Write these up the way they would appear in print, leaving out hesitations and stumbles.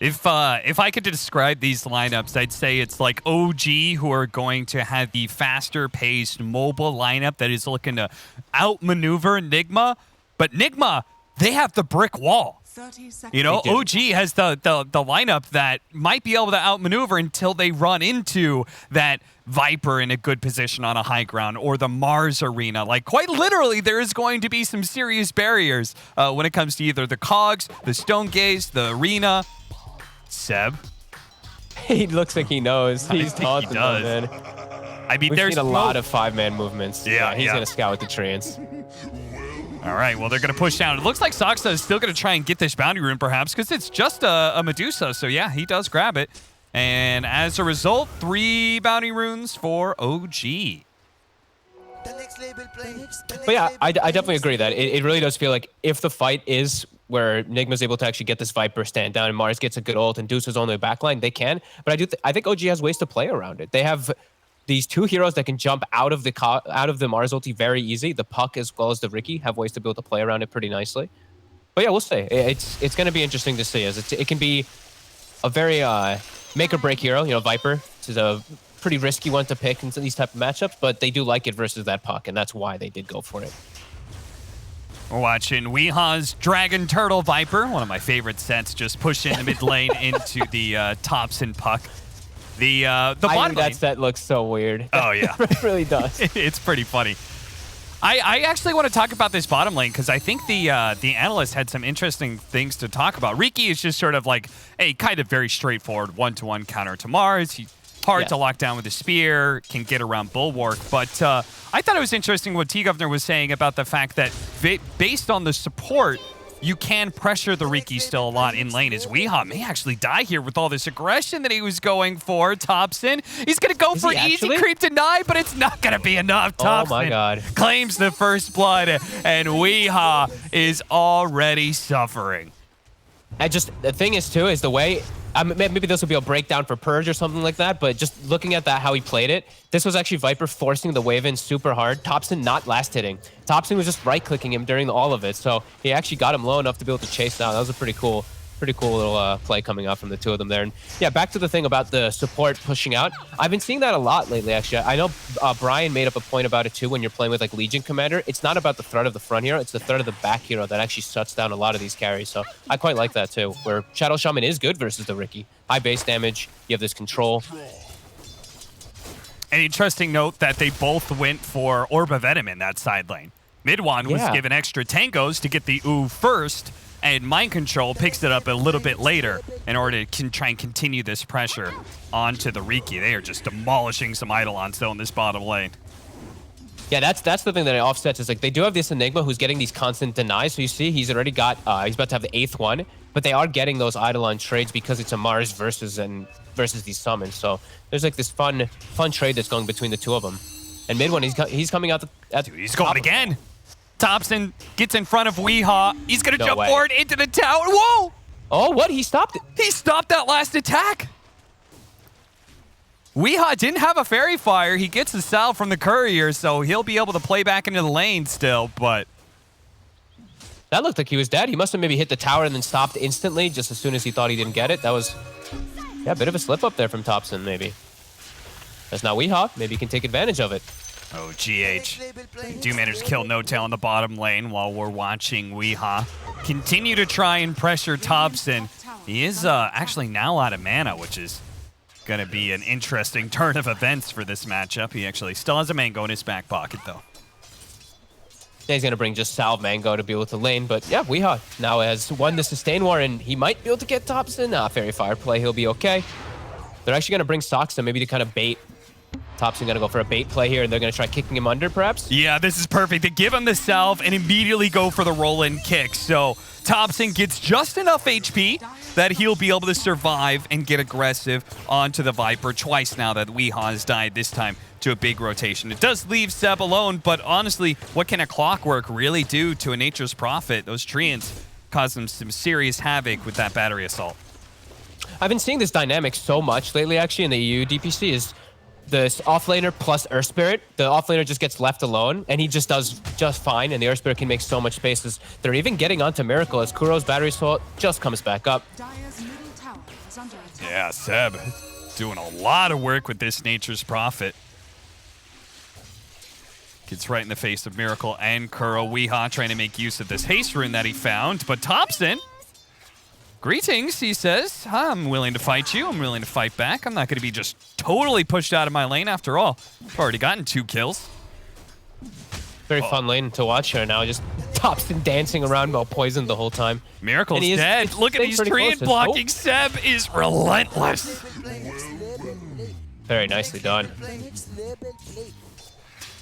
If I could describe these lineups, I'd say it's like OG, who are going to have the faster-paced mobile lineup that is looking to outmaneuver Nigma. But Nigma, they have the brick wall. 30 seconds. You know, OG has the lineup that might be able to outmaneuver until they run into that Viper in a good position on a high ground or the Mars arena. Like, quite literally, there is going to be some serious barriers when it comes to either the Cogs, the Stone Gaze, the arena. Seb? He looks like he knows. He's taunting them, man. I mean, We've seen a lot of 5-man movements. Yeah, he's going to scout with the treants. All right, well, they're going to push down. It looks like Soxa is still going to try and get this bounty rune, perhaps, because it's just a Medusa. So, yeah, he does grab it. And as a result, 3 bounty runes for OG. But yeah, I definitely agree that it really does feel like if the fight is where Nigma's able to actually get this Viper stand down and Mars gets a good ult and Deuce is on the backline, they can. But I think OG has ways to play around it. They have these 2 heroes that can jump out of the Mars ulti very easy. The Puck as well as the Riki have ways to be able to play around it pretty nicely. But yeah, we'll see. It's going to be interesting to see, as it can be a very make or break hero. You know, Viper is a pretty risky one to pick in these type of matchups, but they do like it versus that Puck, and that's why they did go for it. We're watching Weeha's Dragon Turtle Viper, one of my favorite sets, just push in the mid lane into the Thompson Puck. The bottom lane. That set looks so weird. Oh, yeah. It really does. It's pretty funny. I actually want to talk about this bottom lane because I think the analyst had some interesting things to talk about. Riki is just sort of like a kind of very straightforward one-to-one counter to Mars. He's hard to lock down with a spear, can get around Bulwark. But I thought it was interesting what T-Governor was saying about the fact that based on the support, you can pressure the Riki still a lot in lane, as Weeha may actually die here with all this aggression that he was going for. Thompson, he's going to go for an easy creep deny, but it's not going to be enough. Thompson, oh my God, claims the first blood, and Weeha is already suffering. And just the thing is, too, is the way... maybe this will be a breakdown for Purge or something like that, but just looking at that, how he played it, this was actually Viper forcing the wave in super hard. Thompson not last hitting. Thompson was just right-clicking him during all of it, so he actually got him low enough to be able to chase down. That was a pretty cool little play coming out from the 2 of them there. And yeah, back to the thing about the support pushing out. I've been seeing that a lot lately, actually. I know Brian made up a point about it too when you're playing with like Legion Commander. It's not about the threat of the front hero, it's the threat of the back hero that actually shuts down a lot of these carries. So I quite like that too, where Shadow Shaman is good versus the Riki. High base damage, you have this control. An interesting note that they both went for Orb of Venom in that side lane. Midwan was given extra tangos to get the ooh first, and Mind Control picks it up a little bit later in order to try and continue this pressure onto the Riki. They are just demolishing some Eidolons still in this bottom lane. Yeah, that's the thing that it offsets is like they do have this Enigma who's getting these constant denies. So you see he's already got, he's about to have the 8th one, but they are getting those Eidolon trades because it's a Mars versus these summons. So there's like this fun trade that's going between the 2 of them. And mid one, he's coming out. Dude, he's going again. Thompson gets in front of Weeha. He's going to jump forward into the tower. Whoa! Oh, what? He stopped it. He stopped that last attack. Weeha didn't have a Fairy Fire. He gets the salve from the Courier, so he'll be able to play back into the lane still, but... That looked like he was dead. He must have maybe hit the tower and then stopped instantly just as soon as he thought he didn't get it. That was, yeah, a bit of a slip up there from Thompson, maybe. That's now Weeha. Maybe he can take advantage of it. Oh, GH. Do manage to kill No Tail in the bottom lane while we're watching Weeha continue to try and pressure Thompson. He is actually now out of mana, which is going to be an interesting turn of events for this matchup. He actually still has a Mango in his back pocket, though. Yeah, he's going to bring just Salve Mango to be able to lane, but yeah, Weeha now has won the Sustain War, and he might be able to get Thompson. Fairy Fire play, he'll be okay. They're actually going to bring Soxa maybe to kind of bait. Thompson going to go for a bait play here, and they're going to try kicking him under, perhaps? Yeah, this is perfect. They give him the salve and immediately go for the roll-in kick. So Thompson gets just enough HP that he'll be able to survive and get aggressive onto the Viper twice now that Weeha has died, this time to a big rotation. It does leave Seb alone, but honestly, what can a Clockwork really do to a Nature's Prophet? Those Treants cause them some serious havoc with that battery assault. I've been seeing this dynamic so much lately, actually, in the EU DPC is this offlaner plus Earth Spirit. The offlaner just gets left alone, and he just does just fine, and the Earth Spirit can make so much spaces. They're even getting onto Miracle as Kuro's battery assault just comes back up. Yeah, Seb doing a lot of work with this Nature's Prophet. Gets right in the face of Miracle and Kuro. Weehaw trying to make use of this haste rune that he found, but Thompson, greetings, he says. I'm willing to fight you. I'm willing to fight back. I'm not going to be just totally pushed out of my lane after all. I've already gotten 2 kills. Very fun lane to watch here now. Just Thompson dancing around while poisoned the whole time. Miracle's dead. Look at these treant blocking. Seb is relentless. Very nicely done.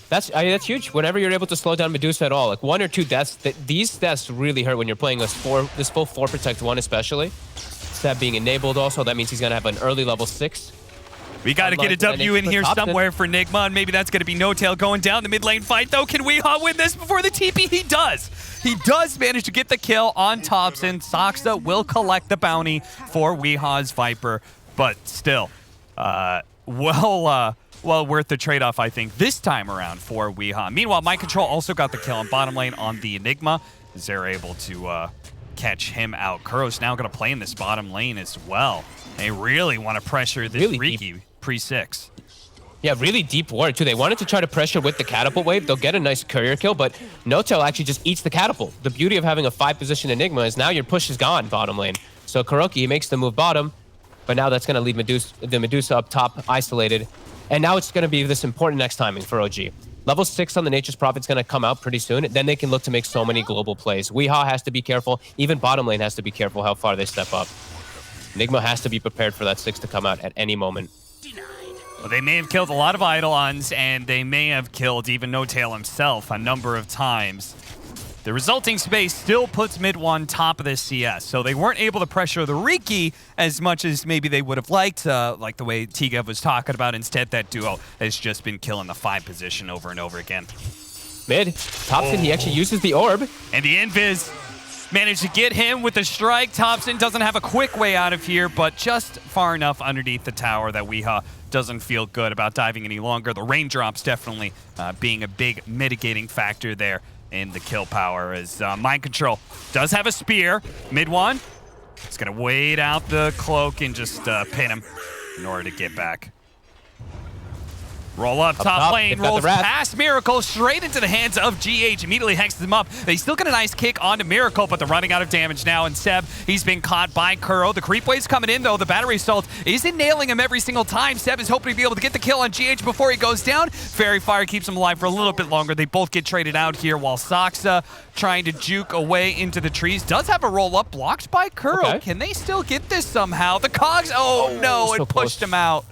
That's huge. Whenever you're able to slow down Medusa at all, like 1 or 2 deaths, these deaths really hurt when you're playing this full 4 protect 1 especially. Seb being enabled also, that means he's going to have an early level 6. We got to get a W in here somewhere for Nigma, and maybe that's going to be No Tail going down the mid lane fight, though. Can Weehaw win this before the TP? He does. He does manage to get the kill on Thompson. Saksa will collect the bounty for Weehaw's Viper, but still, well worth the trade-off, I think, this time around for Weehaw. Meanwhile, Mind Control also got the kill on bottom lane on the Enigma, as they're able to catch him out. Kuro's now going to play in this bottom lane as well. They really want to pressure this Riki pre-6. Yeah, really deep ward, too. They wanted to try to pressure with the catapult wave. They'll get a nice courier kill, but No-Tail actually just eats the catapult. The beauty of having a 5-position Enigma is now your push is gone bottom lane. So Kuroki makes the move bottom, but now that's going to leave the Medusa up top isolated. And now it's going to be this important next timing for OG. Level 6 on the Nature's Prophet's going to come out pretty soon. Then they can look to make so many global plays. Weehaw has to be careful. Even bottom lane has to be careful how far they step up. Nigma has to be prepared for that 6 to come out at any moment. Well, they may have killed a lot of Eidolons, and they may have killed even No Tail himself a number of times. The resulting space still puts mid 1 top of this CS, so they weren't able to pressure the Riki as much as maybe they would have liked, like the way Tigev was talking about. Instead, that duo has just been killing the 5 position over and over again. Mid, Thompson, he actually uses the orb. And the Invis managed to get him with the strike. Thompson doesn't have a quick way out of here, but just far enough underneath the tower that Weehaw doesn't feel good about diving any longer. The raindrops definitely being a big mitigating factor there in the kill power, as Mind Control does have a spear. Mid 1, it's going to wait out the cloak and just pin him in order to get back. Roll up top lane, rolls past Miracle, straight into the hands of GH, immediately hexes him up. They still get a nice kick onto Miracle, but they're running out of damage now, and Seb, he's been caught by Kuro. The creep wave's coming in, though. The battery assault isn't nailing him every single time. Seb is hoping to be able to get the kill on GH before he goes down. Fairy Fire keeps him alive for a little bit longer. They both get traded out here, while Saksa, trying to juke away into the trees, does have a roll-up blocked by Kuro. Okay. Can they still get this somehow? The cogs, oh no, so it pushed him out.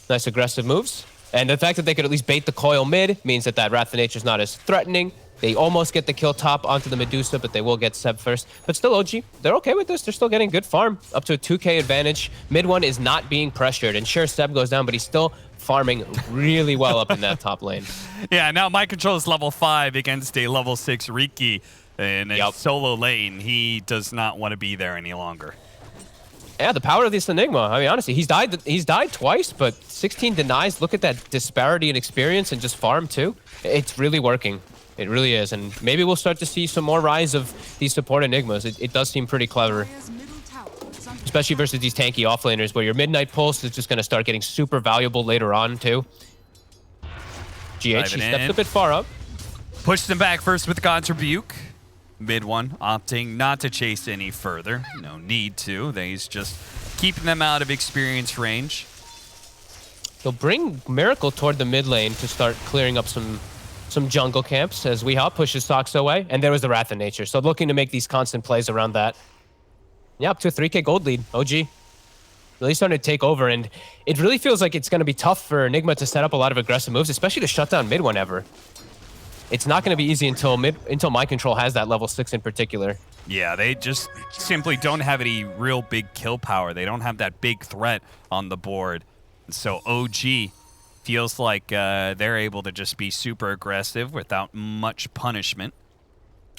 Nice aggressive moves. And the fact that they could at least bait the coil mid means that Wrath of Nature's not as threatening. They almost get the kill top onto the Medusa, but they will get Seb first. But still, OG, they're okay with this. They're still getting good farm, up to a 2K advantage. Mid 1 is not being pressured. And sure, Seb goes down, but he's still farming really well up in that top lane. Yeah, now Mind Control is level 5 against a level 6 Riki in a solo lane. He does not want to be there any longer. Yeah, the power of this Enigma. I mean, honestly, he's died twice, but 16 denies. Look at that disparity in experience and just farm too. It's really working. It really is. And maybe we'll start to see some more rise of these support Enigmas. It does seem pretty clever. Especially versus these tanky offlaners where your Midnight Pulse is just going to start getting super valuable later on too. GH, he steps a bit far up. Pushed them back first with God's Rebuke. Mid 1 opting not to chase any further. No need to. He's just keeping them out of experience range. They'll bring Miracle toward the mid lane to start clearing up some jungle camps as Weehaw pushes Sox away. And there was the Wrath of Nature. So looking to make these constant plays around that. Yeah, up to a 3K gold lead. OG really starting to take over. And it really feels like it's going to be tough for Nigma to set up a lot of aggressive moves, especially to shut down mid 1 ever. It's not going to be easy until Mind Control has that level 6 in particular. Yeah, they just simply don't have any real big kill power. They don't have that big threat on the board. And so OG feels like they're able to just be super aggressive without much punishment.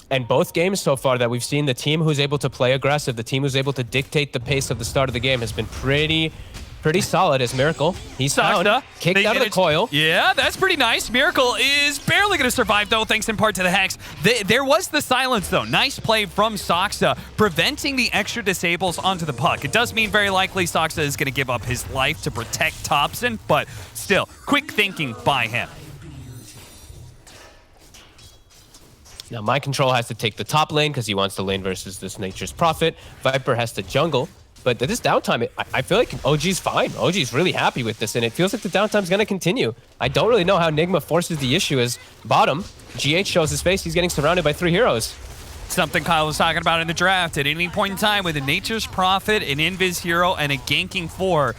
And both games so far that we've seen, the team who's able to play aggressive, the team who's able to dictate the pace of the start of the game has been pretty Pretty solid as Miracle. He's down, kicked out of the coil. Yeah, that's pretty nice. Miracle is barely going to survive, though, thanks in part to the Hex. There was the silence, though. Nice play from Soxa, preventing the extra disables onto the puck. It does mean very likely Soxa is going to give up his life to protect Thompson, but still, quick thinking by him. Now, Mind Control has to take the top lane because he wants the lane versus this Nature's Prophet. Viper has to jungle. But this downtime, I feel like OG's fine. OG's really happy with this, and it feels like the downtime's going to continue. I don't really know how Nigma forces the issue as bottom. GH shows his face. He's getting surrounded by 3 heroes. Something Kyle was talking about in the draft. At any point in time with a Nature's Prophet, an Invis hero, and a ganking 4,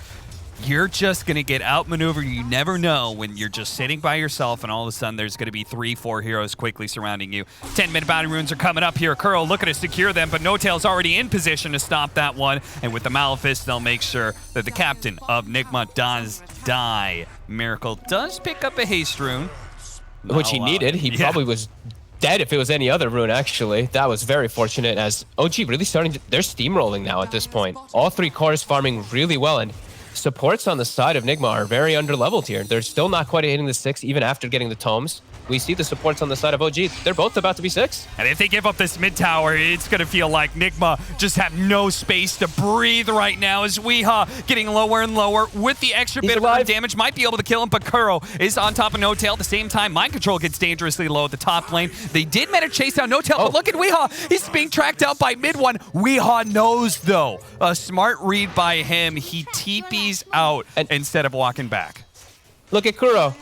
you're just going to get outmaneuvered. You never know when you're just sitting by yourself and all of a sudden there's going to be 3-4 heroes quickly surrounding you. 10-minute bounty runes are coming up here. Kuro looking to secure them, but No-Tail's already in position to stop that one. And with the Malefice, they'll make sure that the captain of Nigma does die. Miracle does pick up a haste rune. Which he needed. He probably was dead if it was any other rune, actually. That was very fortunate as OG really starting to... They're steamrolling now at this point. All 3 cores farming really well, and supports on the side of Nigma are very underleveled here. They're still not quite hitting the 6 even after getting the tomes. We see the supports on the side of OG. They're both about to be 6. And if they give up this mid tower, it's going to feel like Nigma just have no space to breathe right now as Weehaw getting lower and lower with the extra bit of damage. Might be able to kill him, but Kuro is on top of No-Tail. At the same time, Mind Control gets dangerously low at the top lane. They did manage to chase down No-Tail, but look at Weehaw. He's being tracked out by mid one. Weehaw knows, though. A smart read by him. He TPs out instead of walking back. Look at Kuro.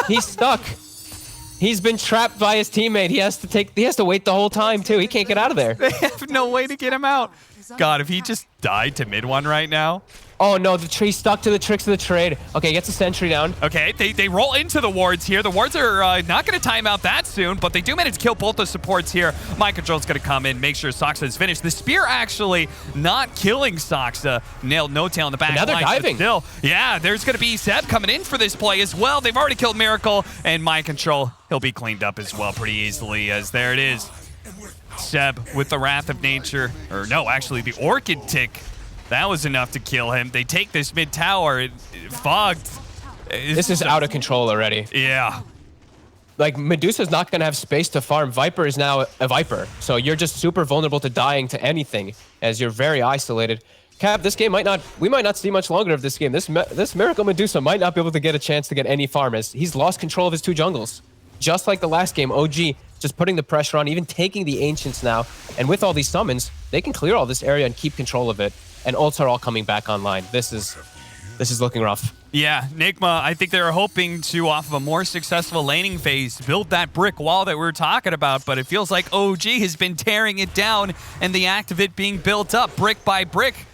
He's stuck. He's been trapped by his teammate. He has to wait the whole time too. He can't get out of there. They have no way to get him out. God, if he just died to mid one right now. Oh no, the tree stuck to the tricks of the trade. Okay, gets a sentry down. Okay, they roll into the wards here. The wards are not going to time out that soon, but they do manage to kill both the supports here. Mind Control's going to come in, make sure Soxa is finished. The spear actually not killing Soxa. Nailed No-Tail in the back. Now they're diving. Still, yeah, there's going to be Seb coming in for this play as well. They've already killed Miracle, and Mind Control, he'll be cleaned up as well pretty easily, as there it is. Seb with the Wrath of Nature, or no, actually the Orchid Tick. That was enough to kill him. They take this mid tower. It fogged. This is out of control already. Yeah. Like, Medusa's not going to have space to farm. Viper is now a Viper. So you're just super vulnerable to dying to anything as you're very isolated. Cap, this game we might not see much longer of this game. This Miracle Medusa might not be able to get a chance to get any farm as he's lost control of his 2 jungles. Just like the last game, OG just putting the pressure on, even taking the Ancients now. And with all these summons, they can clear all this area and keep control of it. And ults are all coming back online. This is looking rough. Yeah, Nigma, I think they were hoping to, off of a more successful laning phase, build that brick wall that we were talking about, but it feels like OG has been tearing it down and the act of it being built up brick by brick.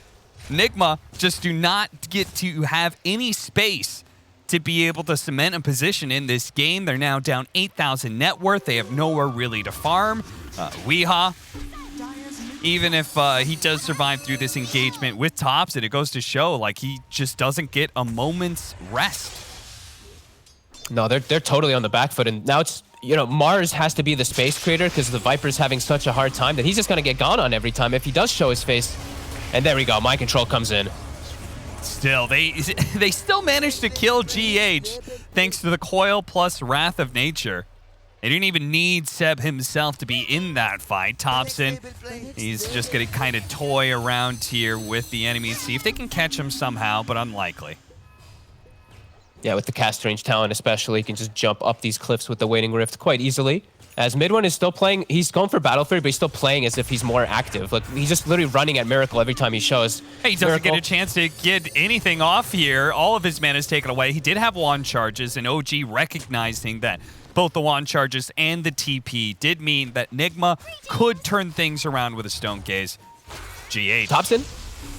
Nigma just do not get to have any space to be able to cement a position in this game. They're now down 8,000 net worth. They have nowhere really to farm. Weehaw, even if he does survive through this engagement with Thompson, it goes to show like he just doesn't get a moment's rest. No, they're totally on the back foot, and now it's, you know, Mars has to be the space creator because the Viper's having such a hard time that he's just gonna get gone on every time if he does show his face. And there we go, Mind Control comes in. Still, they still managed to kill GH thanks to the coil plus Wrath of Nature. They didn't even need Seb himself to be in that fight. Thompson, he's just going to kind of toy around here with the enemies, see if they can catch him somehow, but unlikely. Yeah, with the cast range talent especially, he can just jump up these cliffs with the Waning Rift quite easily. As mid one is still playing, he's going for Battle Fury, but he's still playing as if he's more active. Like, he's just literally running at Miracle every time he shows. Hey, he doesn't get a chance to get anything off here. All of his mana is taken away. He did have wand charges, and OG recognizing that both the wand charges and the TP did mean that Nigma could turn things around with a Stone Gaze. GH. Thompson?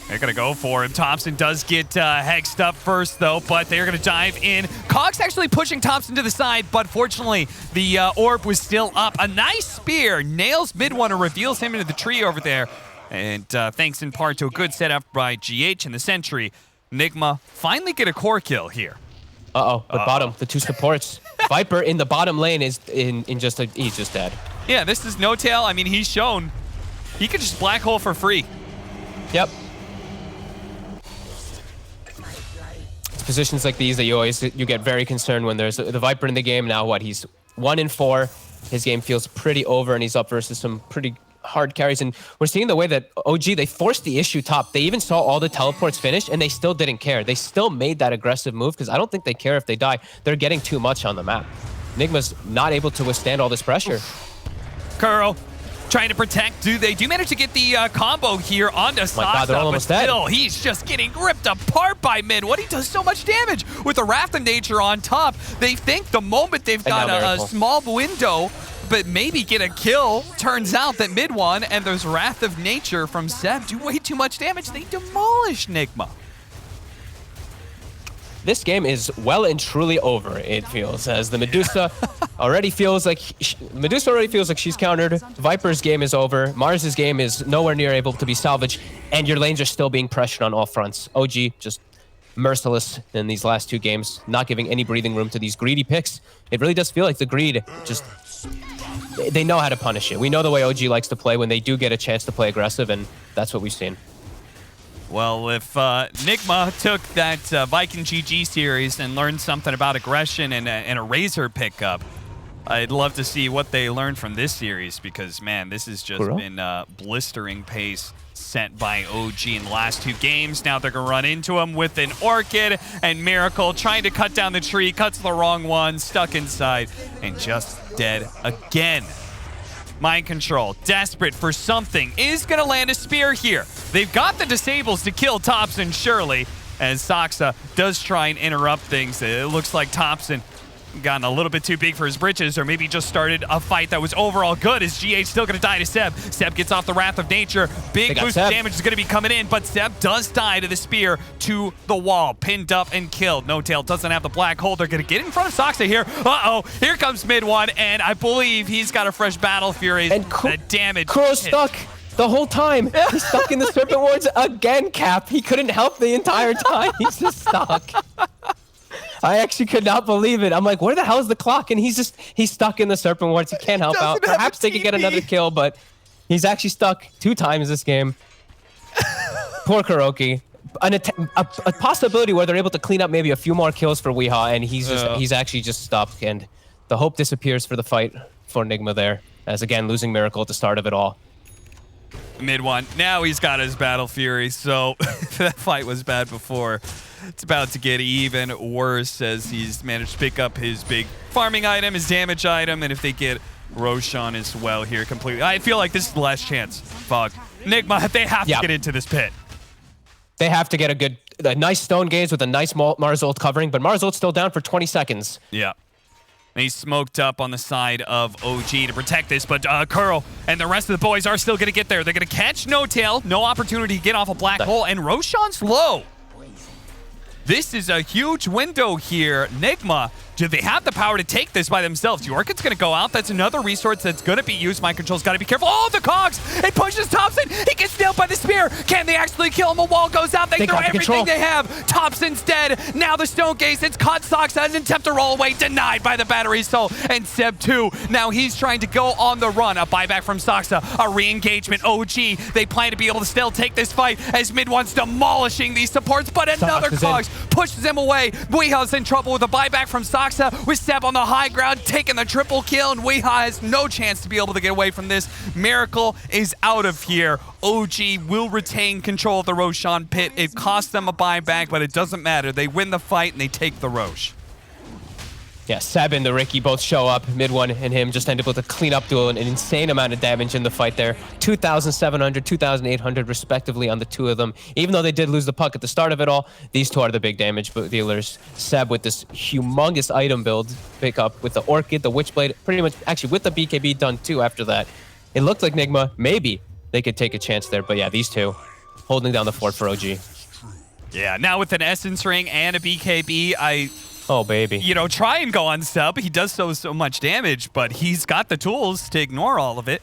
They're going to go for him. Thompson does get hexed up first, though, but they're going to dive in. Cox actually pushing Thompson to the side, but fortunately, the orb was still up. A nice spear. Nails mid one and reveals him into the tree over there. And thanks in part to a good setup by GH and the Sentry, Nigma finally get a core kill here. But bottom, the 2 supports. Viper in the bottom lane is he's just dead. Yeah, this is No-Tail. I mean, he's shown he could just black hole for free. Yep. positions like these that you get very concerned when there's the Viper in the game. Now what? He's 1-4. His game feels pretty over, and he's up versus some pretty hard carries. And we're seeing the way that OG, they forced the issue top. They even saw all the teleports finish, and they still didn't care. They still made that aggressive move because I don't think they care if they die. They're getting too much on the map. Nigma's not able to withstand all this pressure. Kuro trying to protect. They do manage to get the combo here onto Sasa, God, they're almost but still, dead. he's just getting ripped apart by Mid1. He does so much damage with the Wrath of Nature on top. They think the moment they've got a small window, but maybe get a kill, turns out that Mid1 and there's Wrath of Nature from Seb do way too much damage. They demolish Nigma. This game is well and truly over, it feels, as the Medusa already feels like she's countered. Viper's game is over. Mars's game is nowhere near able to be salvaged, and your lanes are still being pressured on all fronts. OG just merciless in these last 2 games, not giving any breathing room to these greedy picks. It really does feel like the greed just... They know how to punish it. We know the way OG likes to play when they do get a chance to play aggressive, and that's what we've seen. Well, if Nigma took that Viking GG series and learned something about aggression and a Razor pickup, I'd love to see what they learned from this series because, man, this has just been blistering pace sent by OG in the last 2 games. Now they're going to run into him with an Orchid and Miracle trying to cut down the tree, cuts the wrong one, stuck inside, and just dead again. Mind Control, desperate for something, is going to land a spear here. They've got the disables to kill Thompson, surely, as Saksa does try and interrupt things. It looks like Thompson gotten a little bit too big for his britches, or maybe just started a fight that was overall good, as GH still going to die to Seb. Seb gets off the Wrath of Nature. Big boost of damage is going to be coming in, but Seb does die to the spear to the wall. Pinned up and killed. No Tail doesn't have the black hole. They're going to get in front of Saksa here. Uh-oh. Here comes Mid1, and I believe he's got a fresh Battle Fury. And the damage. Kuro's stuck the whole time. He's stuck in the Serpent Wards again, Cap. He couldn't help the entire time. He's just stuck. I actually could not believe it. I'm like, where the hell is the clock? And he's stuck in the Serpent Wards. He can't help out. Perhaps they could get another kill, but he's actually stuck 2 times this game. Poor Kuroki. A possibility where they're able to clean up maybe a few more kills for Weehaw, and he's actually just stuck. And the hope disappears for the fight for Nigma there, as again, losing Miracle at the start of it all. Mid1. Now he's got his Battle Fury, so that fight was bad before. It's about to get even worse as he's managed to pick up his big farming item, his damage item, and if they get Roshan as well here completely. I feel like this is the last chance. Fog. Nigma, they have to get into this pit. They have to get a nice stone gaze with a nice Mars ult covering, but Mars ult's still down for 20 seconds. Yeah. And he's smoked up on the side of OG to protect this, but Kuro and the rest of the boys are still going to get there. They're going to catch No Tail, no opportunity to get off a black hole, and Roshan's low. This is a huge window here. Nigma, do they have the power to take this by themselves? Yorkit's going to go out. That's another resource that's going to be used. Mind Control's got to be careful. Oh, the cogs! It pushes Thompson. He gets nailed by the spear. Can they actually kill him? A wall goes out. They throw everything they have. Thompson's dead. Now the Stone Gaze. It's caught Sox as an attempt to roll away. Denied by the Battery Soul. And Seb 2. Now he's trying to go on the run. A buyback from Soxa. A re-engagement. OG. They plan to be able to still take this fight as Mid1's demolishing these supports. But another cogs pushes him away. Weeha's in trouble with a buyback from Soxa. With Seb on the high ground, taking the triple kill, and Weeha has no chance to be able to get away from this. Miracle is out of here. OG will retain control of the Roshan pit. It cost them a buyback, but it doesn't matter. They win the fight, and they take the Rosh. Yeah, Seb and the Ricky both show up. Mid1 and him just end up with a clean up duel, an insane amount of damage in the fight there. 2,700, 2,800 respectively on the 2 of them. Even though they did lose the puck at the start of it all, these 2 are the big damage dealers. Seb with this humongous item build pick up with the Orchid, the Witchblade, pretty much actually with the BKB done too after that. It looked like Nigma, maybe they could take a chance there. But yeah, these 2 holding down the fort for OG. Yeah, now with an Essence Ring and a BKB, oh, baby. You know, try and go on Sub. He does so much damage, but he's got the tools to ignore all of it.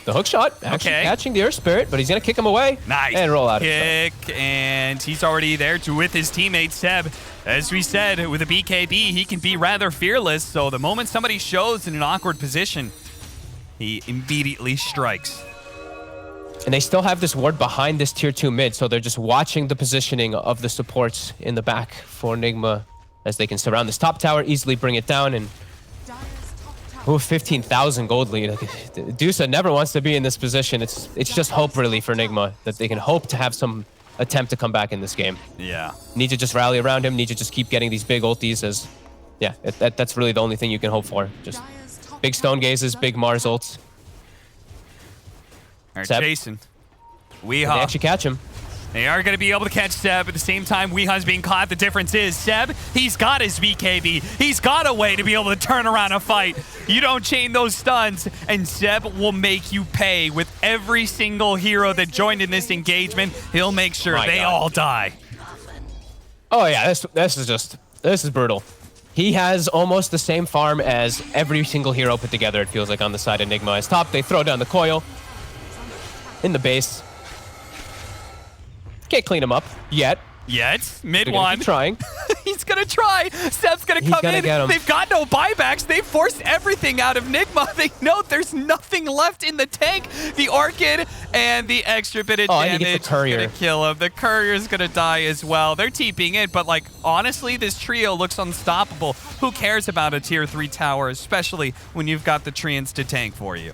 The hook shot, actually catching the Earth Spirit, but he's going to kick him away. Nice. And roll out. Kick, and he's already there with his teammate, Seb. As we said, with a BKB, he can be rather fearless, so the moment somebody shows in an awkward position, he immediately strikes. And they still have this ward behind this tier 2 mid, so they're just watching the positioning of the supports in the back for Nigma as they can surround this top tower, easily bring it down, and 15,000 gold lead. Dusa never wants to be in this position. It's just hope really for Nigma that they can hope to have some attempt to come back in this game. Yeah. Need to just rally around him, need to just keep getting these big ultis as, yeah, that's really the only thing you can hope for. Just big stone gazes, big Mars ults. All right, Seb. Jason. They actually catch him. They are going to be able to catch Seb. At the same time, Weeha's being caught. The difference is Seb, he's got his BKB. He's got a way to be able to turn around a fight. You don't chain those stuns, and Seb will make you pay with every single hero that joined in this engagement. He'll make sure they all die. Oh yeah, this is brutal. He has almost the same farm as every single hero put together, it feels like, on the side of Nigma. As top, they throw down the coil in the base. Can't clean him up yet. Mid one. Keep trying. He's gonna try. Seb's gonna come in. They've got no buybacks. They've forced everything out of Nigma. They know there's nothing left in the tank. The Orchid and the extra bit of damage gonna kill him. The Courier's gonna die as well. They're TPing in, but like honestly, this trio looks unstoppable. Who cares about a tier 3 tower, especially when you've got the Treants to tank for you?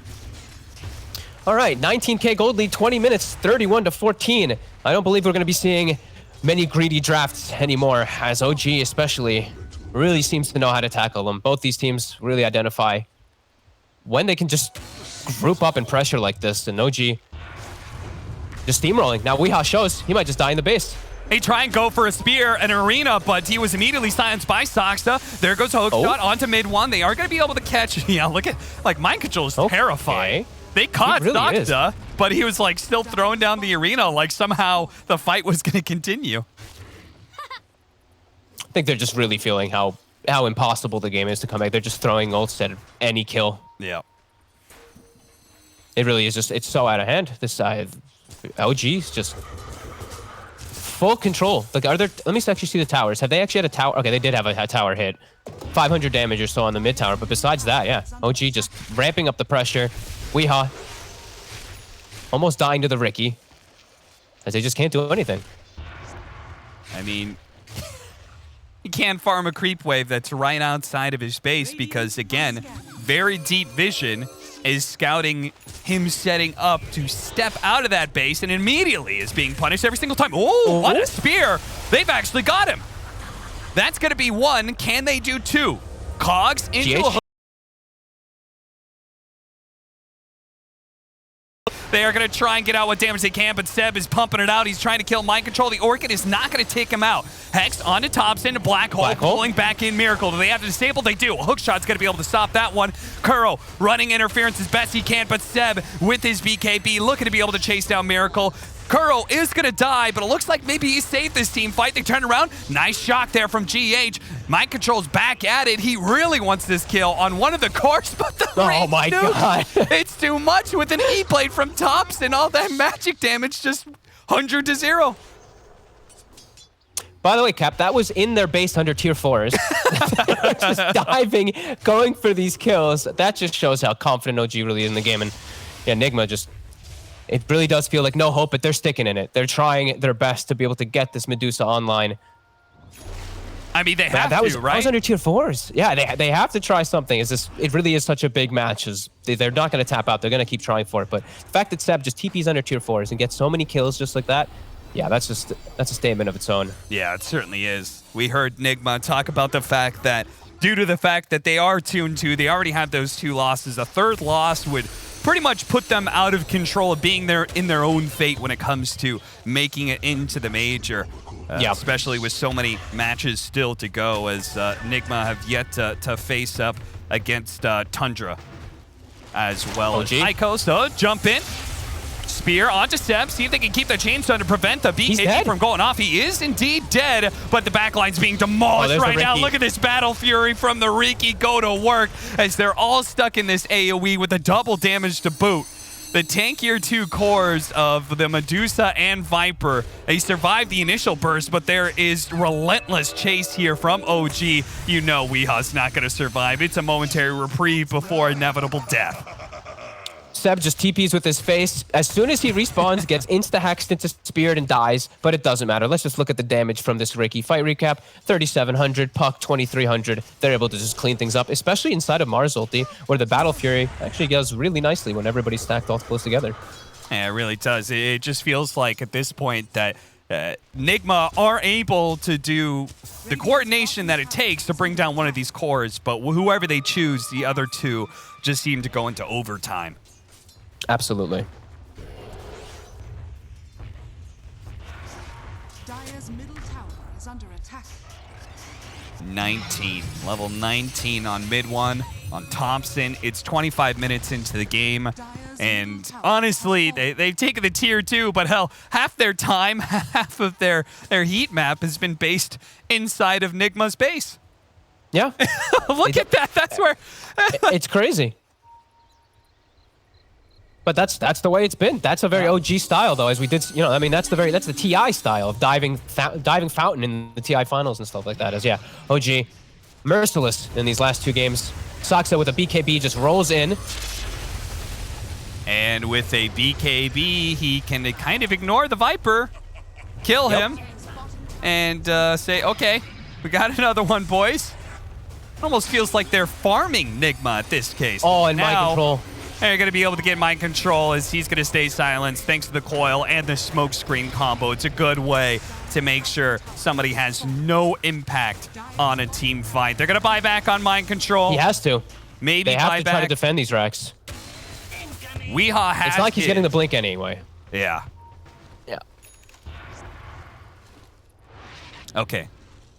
All right, 19k gold lead, 20 minutes, 31-14. I don't believe we're going to be seeing many greedy drafts anymore, as OG especially really seems to know how to tackle them. Both these teams really identify when they can just group up and pressure like this, and OG just steamrolling. Now Weeha shows he might just die in the base. They try and go for a spear, an arena, but he was immediately silenced by Soxta. There goes Hookshot onto mid one. They are going to be able to catch. Yeah, look at, like, mind control is terrifying. They caught Soxta, but he was like still throwing down the arena like somehow the fight was going to continue. I think they're just really feeling how impossible the game is to come back. They're just throwing ults at any kill. Yeah. It really is just, it's so out of hand. This side, OG's just full control. Like, let me actually see the towers. Have they actually had a tower? Okay, they did have a tower hit. 500 damage or so on the mid tower, but besides that, yeah, OG just ramping up the pressure. Weeha almost dying to the Riki, as they just can't do anything. I mean, he can't farm a creep wave that's right outside of his base because, again, very deep vision is scouting him setting up to step out of that base and immediately is being punished every single time. Oh, what a spear. They've actually got him. That's going to be one. Can they do two? Cogs into a... They are going to try and get out what damage they can, but Seb is pumping it out. He's trying to kill mind control. The Orchid is not going to take him out. Hex onto Thompson, Black Hole, pulling back in Miracle. Do they have to disable? They do. Hookshot's going to be able to stop that one. Kuro running interference as best he can, but Seb with his BKB looking to be able to chase down Miracle. Kuro is going to die, but it looks like maybe he saved this team fight. They turn around. Nice shot there from GH. Mind Control's back at it. He really wants this kill on one of the cores, but the my God. It's too much with an E-plate from Thompson. All that magic damage, just 100 to 0. By the way, Cap, that was in their base under tier 4s. Just diving, going for these kills. That just shows how confident OG really is in the game. And yeah, Nigma just... It really does feel like no hope, but they're sticking in it. They're trying their best to be able to get this Medusa online. I mean, they have that to, was, right? That was under tier 4s. Yeah, they have to try something. It really is such a big match. They're not going to tap out. They're going to keep trying for it. But the fact that Seb just TPs under tier 4s and gets so many kills just like that, yeah, that's a statement of its own. Yeah, it certainly is. We heard Nigma talk about the fact that due to the fact that they are 2-2, they already have those 2 losses. A third loss would pretty much put them out of control of being in their own fate when it comes to making it into the major. Especially with so many matches still to go, as Nigma have yet to face up against Tundra as well as Ico. So jump in. Spear onto Seb, see if they can keep the chainstone to prevent the BKB from going off. He is indeed dead, but the backline's being demolished right now. Look at this Battle Fury from the Riki go to work as they're all stuck in this AoE with a double damage to boot. The tankier 2 cores of the Medusa and Viper, they survived the initial burst, but there is relentless chase here from OG. You know Weeha's not going to survive. It's a momentary reprieve before inevitable death. Seb just TPs with his face. As soon as he respawns, gets insta-hacked into Spirit and dies, but it doesn't matter. Let's just look at the damage from this Ricky fight recap. 3,700, Puck 2,300. They're able to just clean things up, especially inside of Mars ulti, where the Battle Fury actually goes really nicely when everybody's stacked all close together. Yeah, it really does. It just feels like at this point that Nigma are able to do the coordination that it takes to bring down one of these cores, but whoever they choose, the other two just seem to go into overtime. Absolutely. Dire's middle tower is under attack. 19. Level 19 on mid one. On Thompson, it's 25 minutes into the game. And honestly, they've taken the tier 2, but hell, half their time, half of their heat map has been based inside of Nigma's base. Yeah. Look at that. That's where... It's crazy. But that's the way it's been. That's a very OG style, though, as we did. You know, I mean, that's the TI style of diving fountain in the TI finals and stuff like that. As yeah, OG, merciless in these last 2 games. Saksa with a BKB just rolls in. And with a BKB, he can kind of ignore the Viper, kill him, and say, okay, we got another one, boys. It almost feels like they're farming Nigma at this case. Oh, and now, mind control. They're going to be able to get mind control as he's going to stay silenced thanks to the coil and the smoke screen combo. It's a good way to make sure somebody has no impact on a team fight. They're going to buy back on mind control. He has to. Maybe they have buy to back. try to defend these racks. Weehaw has It's not like he's getting the blink anyway. Yeah. Yeah. Okay.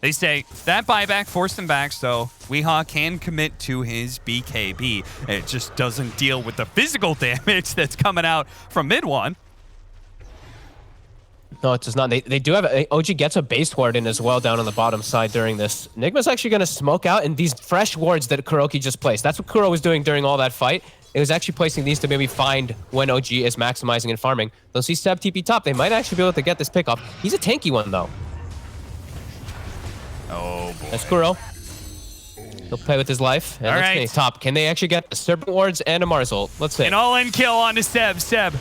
They say that buyback forced him back, so Weehaw can commit to his BKB. It just doesn't deal with the physical damage that's coming out from mid one. No, it does not. They do have OG gets a base ward in as well down on the bottom side during this. Nigma's actually going to smoke out, and these fresh wards that Kuroki just placed. That's what Kuro was doing during all that fight. It was actually placing these to maybe find when OG is maximizing and farming. They'll see Seb TP top. They might actually be able to get this pick off. He's a tanky one, though. Oh, boy. That's Kuro. He'll play with his life. And all let's right. see, top. Can they actually get a Serpent Wards and a Mars ult? Let's see. An all-in kill onto Seb. Seb.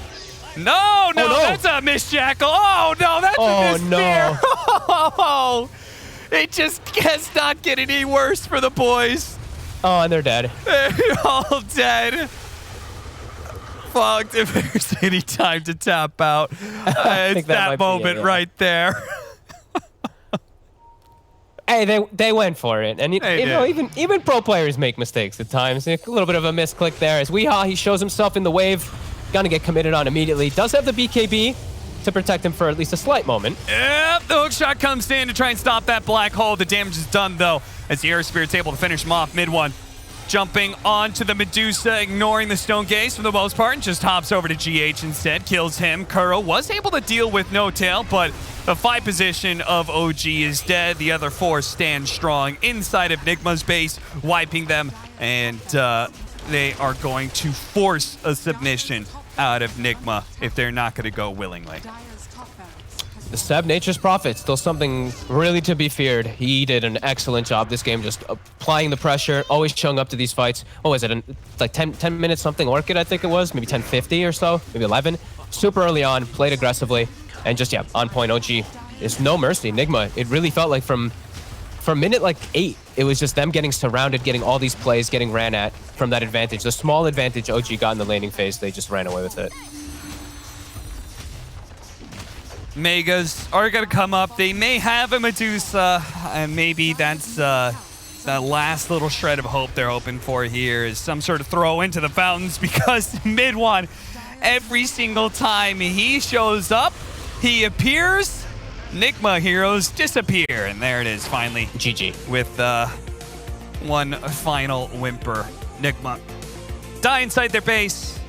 No, no. That's a miss jackal. Oh, no, that's a miss spear. Oh, it just does not get any worse for the boys. Oh, and they're dead. They're all dead. Fucked. If there's any time to tap out, it's that moment right there. Hey, they went for it, and you know even pro players make mistakes at times. A little bit of a misclick there as Weehaw, he shows himself in the wave, gonna get committed on immediately. Does have the BKB to protect him for at least a slight moment. Yep, the hook shot comes in to try and stop that black hole. The damage is done though, as the Air Spirit's able to finish him off mid one. Jumping onto the Medusa, ignoring the Stone Gaze for the most part, and just hops over to GH instead, kills him. Kuro was able to deal with no tail, but the 5 position of OG is dead. The other 4 stand strong inside of Nigma's base, wiping them, and they are going to force a submission out of Nigma if they're not going to go willingly. The Seb Nature's Prophet, still something really to be feared. He did an excellent job this game, just applying the pressure, always showing up to these fights. Oh, is it like 10 minutes something Orchid, I think it was? Maybe 10:50 or so, maybe 11. Super early on, played aggressively, and just, yeah, on point. OG is no mercy. Nigma, it really felt like from minute like 8, it was just them getting surrounded, getting all these plays, getting ran at from that advantage. The small advantage OG got in the laning phase, they just ran away with it. Megas are going to come up. They may have a Medusa, and maybe that's the last little shred of hope they're hoping for here is some sort of throw into the fountains, because mid one, every single time he shows up, he appears, Nigma heroes disappear. And there it is, finally. GG. With one final whimper. Nigma die inside their base.